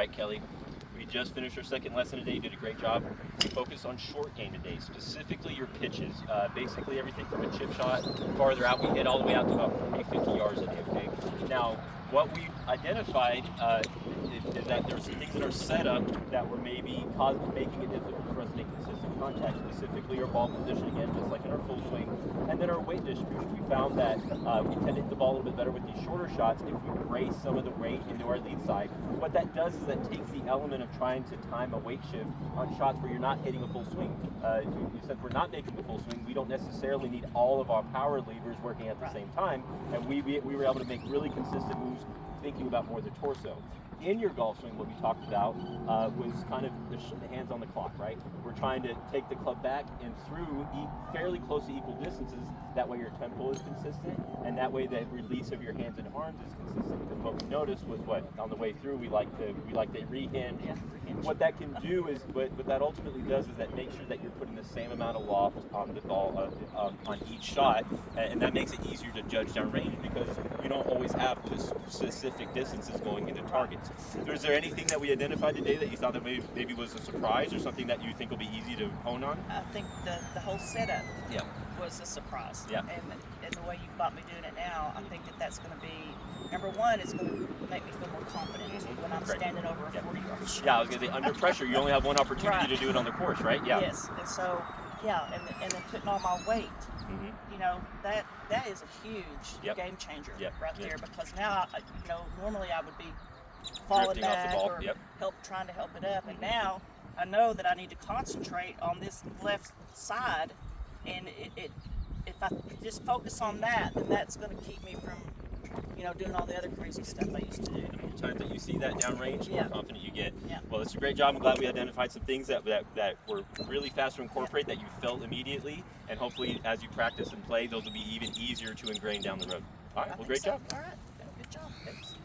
right, Kelly. We just finished our second lesson today. You did a great job. We focused on short game today, specifically your pitches. Basically everything from a chip shot farther out. We hit all the way out to about 40, 50 yards today, okay? Now, what we've identified is that there's some things in our setup that were maybe making it difficult for us to make consistent contact, specifically our ball position, again, just like in our full swing, and then our weight distribution. We found that we tend to hit the ball a little bit better with these shorter shots if we brace some of the weight into our lead side. What that does is that takes the element of trying to time a weight shift on shots where you're not hitting a full swing. Since we're not making a full swing, we don't necessarily need all of our power levers working at the same time, and we were able to make really consistent moves thinking about more the torso. In your golf swing, what we talked about was kind of the hands on the clock, right? We're trying to take the club back and through fairly close to equal distances. That way your tempo is consistent, and that way the release of your hands and arms is consistent. Because what we noticed was on the way through we like to rehinge. Yeah. What that can do is what that ultimately does is that makes sure that you're putting the same amount of loft on the ball on each shot, and that makes it easier to judge downrange because you don't always have specific distances going into targets. Is there anything that we identified today that you thought that maybe was a surprise or something that you think will be easy to hone on? I think the whole setup Yeah. was a surprise. Yeah. And the way you've got me doing it now, I think that's going to be, number one, it's going to make me feel more confident when I'm Great. standing over a 40-yard shot. Yeah, I was going to say, under pressure, you only have one opportunity Right. to do it on the course, right? Yeah. Yes, and so, yeah, and then putting on my weight, you know, that is a huge game changer right there, because now, normally I would be falling Drifting off the back ball. or trying to help it up, and now I know that I need to concentrate on this left side, and if I just focus on that, then that's going to keep me from, doing all the other crazy stuff I used to do. The more times that you see that downrange, the more confident you get. Yeah. Well, it's a great job. I'm glad we identified some things that were really fast to incorporate that you felt immediately, and hopefully as you practice and play, those will be even easier to ingrain down the road. All right, well, great job. All right, good job. Thanks.